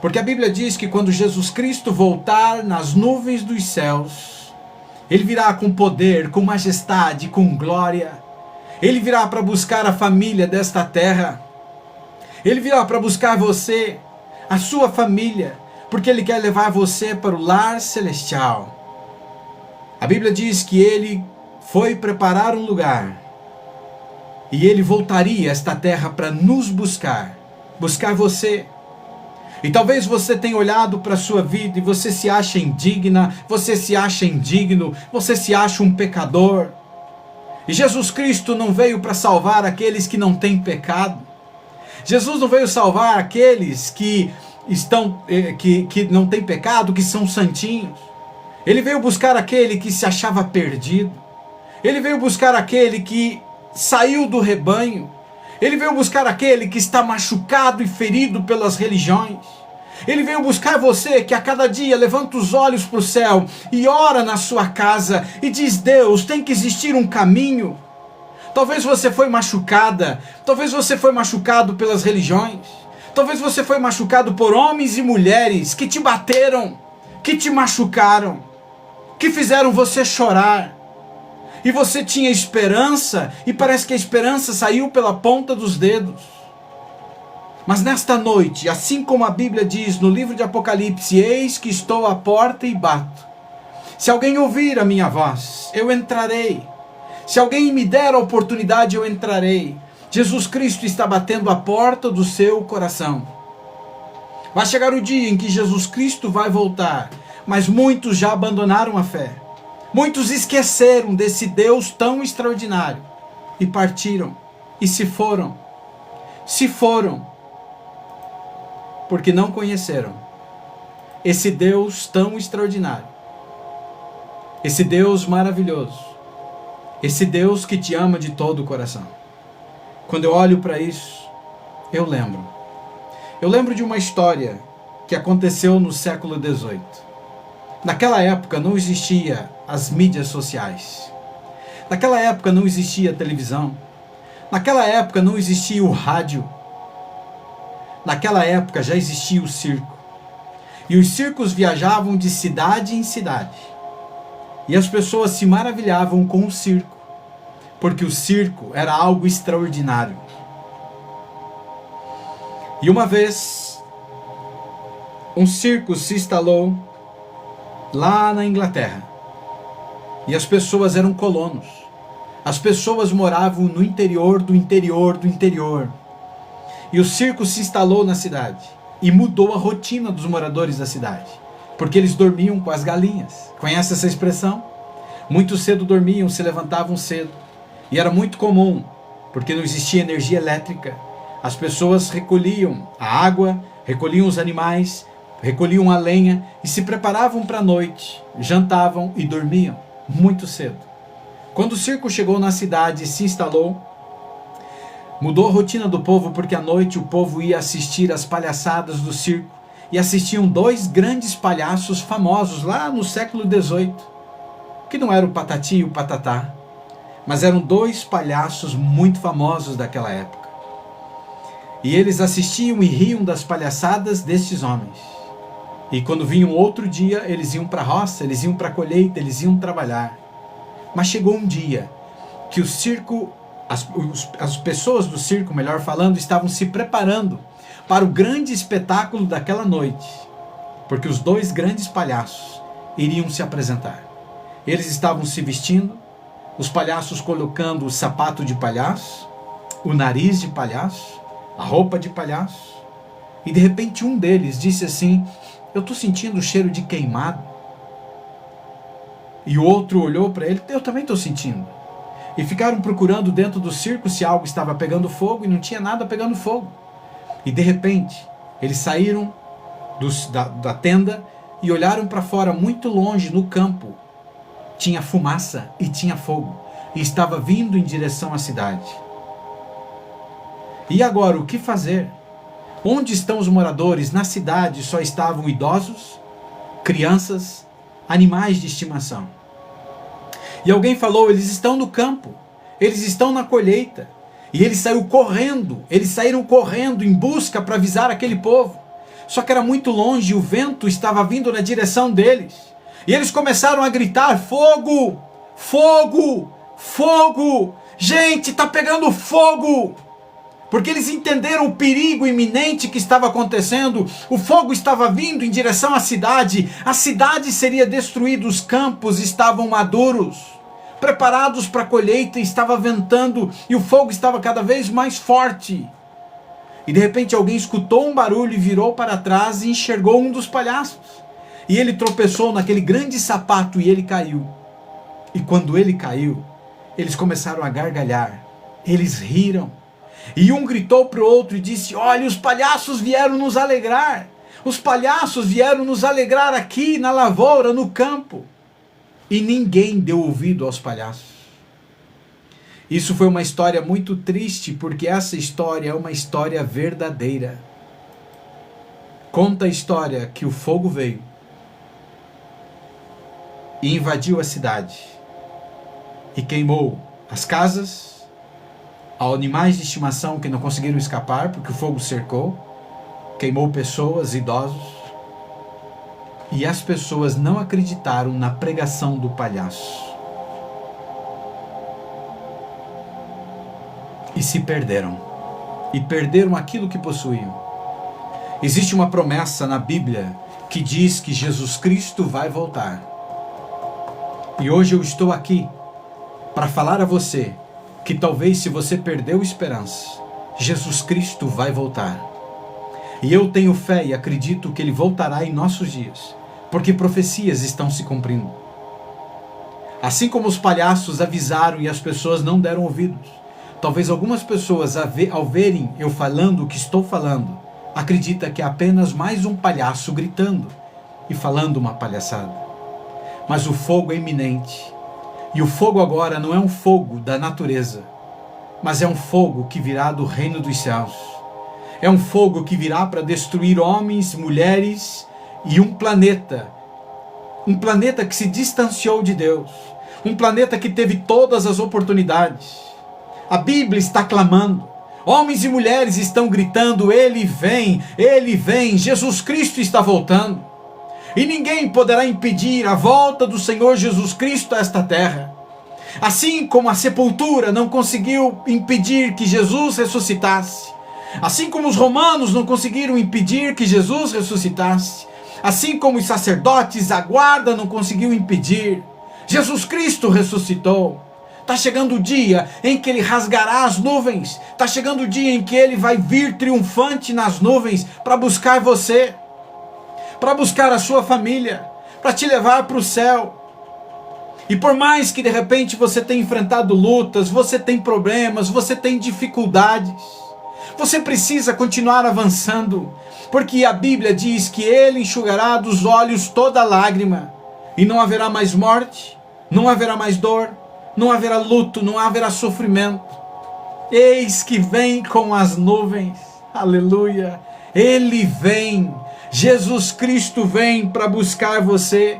Porque a Bíblia diz que quando Jesus Cristo voltar nas nuvens dos céus, Ele virá com poder, com majestade, com glória. Ele virá para buscar a família desta terra. Ele virá para buscar você, a sua família, porque Ele quer levar você para o lar celestial. A Bíblia diz que Ele foi preparar um lugar e Ele voltaria a esta terra para nos buscar você. E talvez você tenha olhado para a sua vida e você se acha indigna, você se acha indigno, você se acha um pecador. E Jesus Cristo não veio para salvar aqueles que não têm pecado. Jesus não veio salvar aqueles que não têm pecado, que são santinhos. Ele veio buscar aquele que se achava perdido. Ele veio buscar aquele que saiu do rebanho. Ele veio buscar aquele que está machucado e ferido pelas religiões. Ele veio buscar você que a cada dia levanta os olhos para o céu e ora na sua casa e diz: Deus, tem que existir um caminho. Talvez você foi machucada, talvez você foi machucado pelas religiões, talvez você foi machucado por homens e mulheres que te bateram, que te machucaram, que fizeram você chorar. E você tinha esperança e parece que a esperança saiu pela ponta dos dedos. Mas nesta noite, assim como a Bíblia diz no livro de Apocalipse: eis que estou à porta e bato. Se alguém ouvir a minha voz, eu entrarei. Se alguém me der a oportunidade, eu entrarei. Jesus Cristo está batendo a porta do seu coração. Vai chegar o dia em que Jesus Cristo vai voltar, mas muitos já abandonaram a fé. Muitos esqueceram desse Deus tão extraordinário e partiram e se foram. Se foram porque não conheceram esse Deus tão extraordinário, esse Deus maravilhoso, esse Deus que te ama de todo o coração. Quando eu olho para isso, eu lembro de uma história que aconteceu no século XVIII. Naquela época não existia as mídias sociais. Naquela época não existia televisão. Naquela época não existia o rádio. Naquela época já existia o circo. E os circos viajavam de cidade em cidade. E as pessoas se maravilhavam com o circo, porque o circo era algo extraordinário. E uma vez, um circo se instalou lá na Inglaterra. E as pessoas eram colonos. As pessoas moravam no interior do interior do interior. E o circo se instalou na cidade e mudou a rotina dos moradores da cidade, porque eles dormiam com as galinhas. Conhece essa expressão? Muito cedo dormiam, se levantavam cedo. E era muito comum, porque não existia energia elétrica. As pessoas recolhiam a água, recolhiam os animais, recolhiam a lenha e se preparavam para a noite, jantavam e dormiam muito cedo. Quando o circo chegou na cidade e se instalou, mudou a rotina do povo, porque à noite o povo ia assistir às palhaçadas do circo e assistiam dois grandes palhaços famosos lá no século XVIII, que não era o Patati e o Patatá, mas eram dois palhaços muito famosos daquela época. E eles assistiam e riam das palhaçadas destes homens. E quando vinham outro dia, eles iam para a roça, eles iam para a colheita, eles iam trabalhar. Mas chegou um dia que o circo, as pessoas do circo, melhor falando, estavam se preparando para o grande espetáculo daquela noite, porque os dois grandes palhaços iriam se apresentar. Eles estavam se vestindo, os palhaços colocando o sapato de palhaço, o nariz de palhaço, a roupa de palhaço, e de repente um deles disse assim: eu estou sentindo o cheiro de queimado. E o outro olhou para ele: eu também estou sentindo. E ficaram procurando dentro do circo se algo estava pegando fogo, e não tinha nada pegando fogo. E de repente, eles saíram da tenda e olharam para fora, muito longe, no campo. Tinha fumaça e tinha fogo, e estava vindo em direção à cidade. E agora, o que fazer? Onde estão os moradores? Na cidade só estavam idosos, crianças, animais de estimação. E alguém falou: eles estão no campo, eles estão na colheita. E eles saíram correndo em busca para avisar aquele povo. Só que era muito longe, o vento estava vindo na direção deles. E eles começaram a gritar: fogo! Fogo! Fogo! Gente, está pegando fogo! Porque eles entenderam o perigo iminente que estava acontecendo. O fogo estava vindo em direção à cidade. A cidade seria destruída, os campos estavam maduros, preparados para a colheita, estava ventando e o fogo estava cada vez mais forte. E de repente alguém escutou um barulho e virou para trás e enxergou um dos palhaços. E ele tropeçou naquele grande sapato e ele caiu. E quando ele caiu, eles começaram a gargalhar. Eles riram. E um gritou para o outro e disse: olha, os palhaços vieram nos alegrar. Os palhaços vieram nos alegrar aqui na lavoura, no campo. E ninguém deu ouvido aos palhaços. Isso foi uma história muito triste, porque essa história é uma história verdadeira. Conta a história que o fogo veio e invadiu a cidade e queimou as casas, animais de estimação que não conseguiram escapar porque o fogo cercou, queimou pessoas, idosos, e as pessoas não acreditaram na pregação do palhaço e se perderam, e perderam aquilo que possuíam. Existe uma promessa na Bíblia que diz que Jesus Cristo vai voltar, e hoje eu estou aqui para falar a você que talvez, se você perdeu esperança, Jesus Cristo vai voltar. E eu tenho fé e acredito que Ele voltará em nossos dias, porque profecias estão se cumprindo. Assim como os palhaços avisaram e as pessoas não deram ouvidos, talvez algumas pessoas, ao verem eu falando o que estou falando, acreditam que é apenas mais um palhaço gritando e falando uma palhaçada. Mas o fogo é iminente. E o fogo agora não é um fogo da natureza, mas é um fogo que virá do reino dos céus. É um fogo que virá para destruir homens, mulheres e um planeta que se distanciou de Deus, um planeta que teve todas as oportunidades. A Bíblia está clamando, homens e mulheres estão gritando: Ele vem, Jesus Cristo está voltando. E ninguém poderá impedir a volta do Senhor Jesus Cristo a esta terra. Assim como a sepultura não conseguiu impedir que Jesus ressuscitasse, assim como os romanos não conseguiram impedir que Jesus ressuscitasse, assim como os sacerdotes, a guarda não conseguiu impedir, Jesus Cristo ressuscitou. Está chegando o dia em que Ele rasgará as nuvens, está chegando o dia em que Ele vai vir triunfante nas nuvens para buscar você, para buscar a sua família, para te levar para o céu. E por mais que de repente você tenha enfrentado lutas, você tem problemas, você tem dificuldades, você precisa continuar avançando, porque a Bíblia diz que Ele enxugará dos olhos toda lágrima, e não haverá mais morte, não haverá mais dor, não haverá luto, não haverá sofrimento. Eis que vem com as nuvens, aleluia, Ele vem, Jesus Cristo vem para buscar você.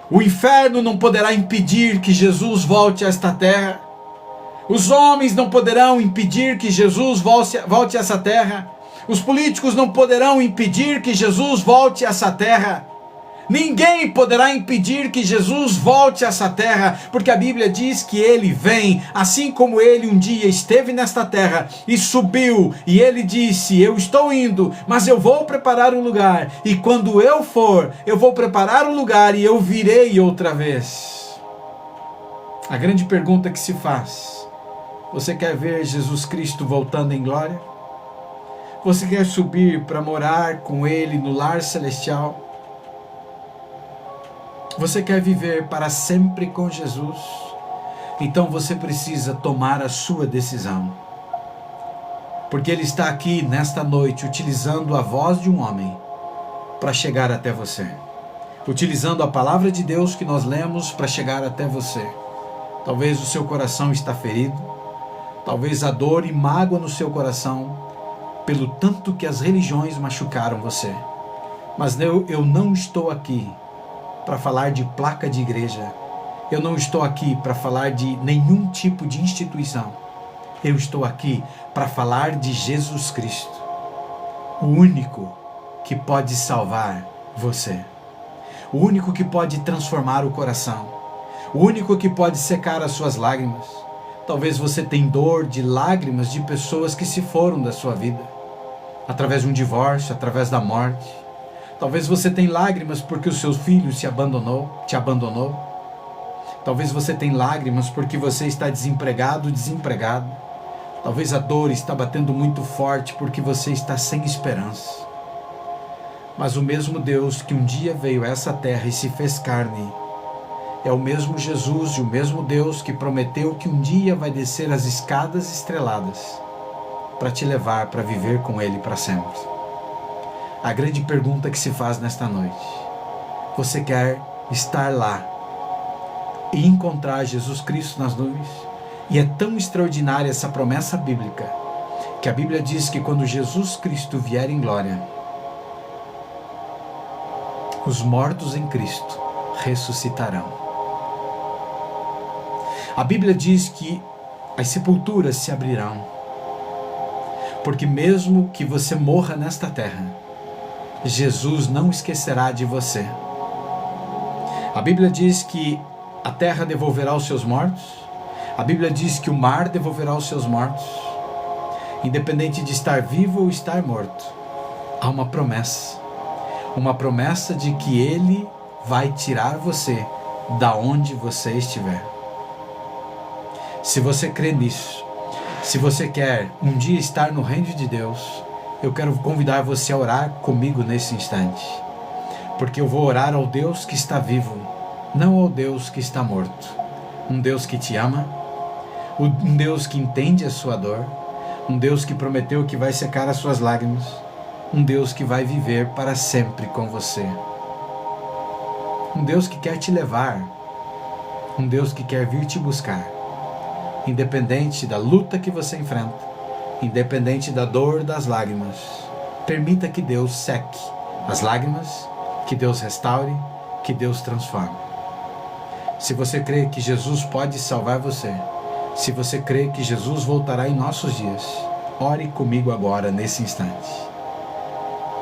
O inferno não poderá impedir que Jesus volte a esta terra. Os homens não poderão impedir que Jesus volte a essa terra. Os políticos não poderão impedir que Jesus volte a essa terra. Ninguém poderá impedir que Jesus volte a essa terra, porque a Bíblia diz que Ele vem, assim como Ele um dia esteve nesta terra e subiu, e Ele disse: eu estou indo, mas eu vou preparar um lugar, e quando eu for, eu vou preparar um lugar e eu virei outra vez. A grande pergunta que se faz: você quer ver Jesus Cristo voltando em glória? Você quer subir para morar com Ele no lar celestial? Você quer viver para sempre com Jesus? Então você precisa tomar a sua decisão. Porque Ele está aqui nesta noite utilizando a voz de um homem para chegar até você. Utilizando a palavra de Deus que nós lemos para chegar até você. Talvez o seu coração está ferido. Talvez a dor e mágoa no seu coração pelo tanto que as religiões machucaram você. Mas eu não estou aqui para falar de placa de igreja. Eu não estou aqui para falar de nenhum tipo de instituição. Eu estou aqui para falar de Jesus Cristo. o único que pode salvar você, o único que pode transformar o coração, o único que pode secar as suas lágrimas. Talvez você tenha dor de lágrimas de pessoas que se foram da sua vida, através de um divórcio, através da morte. Talvez você tenha lágrimas porque o seu filho te abandonou. Talvez você tenha lágrimas porque você está desempregado, desempregado. Talvez a dor está batendo muito forte porque você está sem esperança. Mas o mesmo Deus que um dia veio a essa terra e se fez carne, é o mesmo Jesus e o mesmo Deus que prometeu que um dia vai descer as escadas estreladas para te levar para viver com Ele para sempre. A grande pergunta que se faz nesta noite: você quer estar lá e encontrar Jesus Cristo nas nuvens? E é tão extraordinária essa promessa bíblica, que a Bíblia diz que quando Jesus Cristo vier em glória, os mortos em Cristo ressuscitarão. A Bíblia diz que as sepulturas se abrirão, porque mesmo que você morra nesta terra, Jesus não esquecerá de você. A Bíblia diz que a terra devolverá os seus mortos, a Bíblia diz que o mar devolverá os seus mortos. Independente de estar vivo ou estar morto, há uma promessa de que Ele vai tirar você da onde você estiver. Se você crê nisso, se você quer um dia estar no reino de Deus, eu quero convidar você a orar comigo nesse instante, porque eu vou orar ao Deus que está vivo, não ao Deus que está morto. Um Deus que te ama, um Deus que entende a sua dor, um Deus que prometeu que vai secar as suas lágrimas, um Deus que vai viver para sempre com você, um Deus que quer te levar, um Deus que quer vir te buscar, independente da luta que você enfrenta, independente da dor das lágrimas. Permita que Deus seque as lágrimas, que Deus restaure, que Deus transforme. Se você crê que Jesus pode salvar você, se você crê que Jesus voltará em nossos dias, ore comigo agora nesse instante.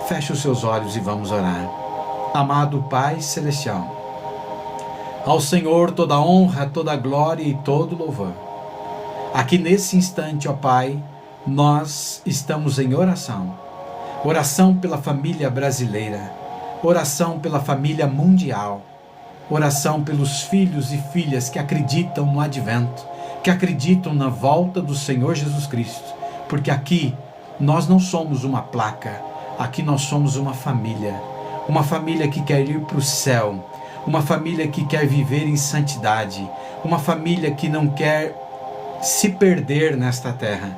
Feche os seus olhos e vamos orar. Amado Pai Celestial, ao Senhor toda honra, toda glória e todo louvor. Aqui nesse instante, ó Pai, nós estamos em oração. Oração pela família brasileira, oração pela família mundial, oração pelos filhos e filhas que acreditam no advento, que acreditam na volta do Senhor Jesus Cristo, porque aqui nós não somos uma placa, aqui nós somos uma família que quer ir para o céu, uma família que quer viver em santidade, uma família que não quer se perder nesta terra,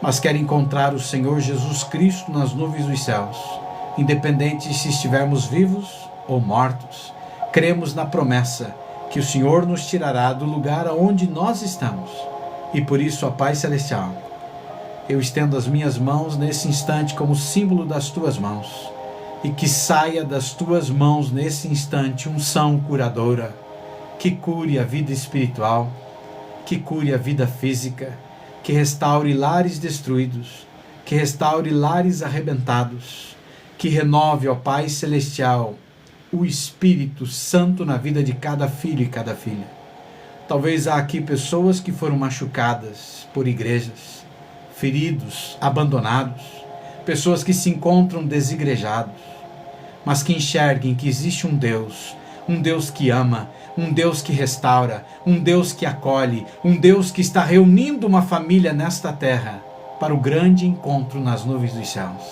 mas quer encontrar o Senhor Jesus Cristo nas nuvens dos céus, independente se estivermos vivos ou mortos. Cremos na promessa que o Senhor nos tirará do lugar aonde nós estamos, e por isso, ó Pai Celestial, eu estendo as minhas mãos nesse instante como símbolo das tuas mãos, e que saia das tuas mãos nesse instante unção curadora, que cure a vida espiritual, que cure a vida física, que restaure lares destruídos, que restaure lares arrebentados, que renove, ó Pai Celestial, o Espírito Santo na vida de cada filho e cada filha. Talvez há aqui pessoas que foram machucadas por igrejas, feridos, abandonados, pessoas que se encontram desigrejados, mas que enxerguem que existe um Deus que ama, um Deus que restaura, um Deus que acolhe, um Deus que está reunindo uma família nesta terra para o grande encontro nas nuvens dos céus.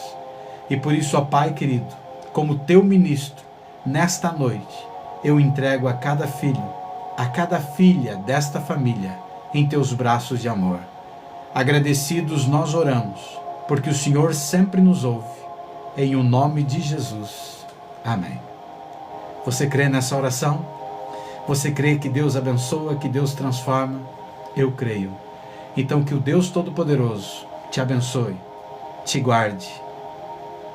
E por isso, ó Pai querido, como teu ministro, nesta noite, eu entrego a cada filho, a cada filha desta família em teus braços de amor. Agradecidos nós oramos, porque o Senhor sempre nos ouve. Em o nome de Jesus. Amém. Você crê nessa oração? Você crê que Deus abençoa, que Deus transforma? Eu creio. Então que o Deus Todo-Poderoso te abençoe, te guarde,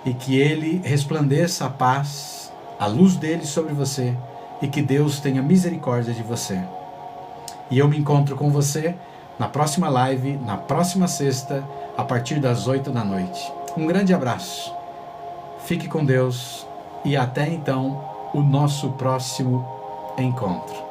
e que Ele resplandeça a paz, a luz dele sobre você, e que Deus tenha misericórdia de você. E eu me encontro com você na próxima live, na próxima sexta, a partir das 8 da noite. Um grande abraço Fique com Deus e até então o nosso próximo encontro.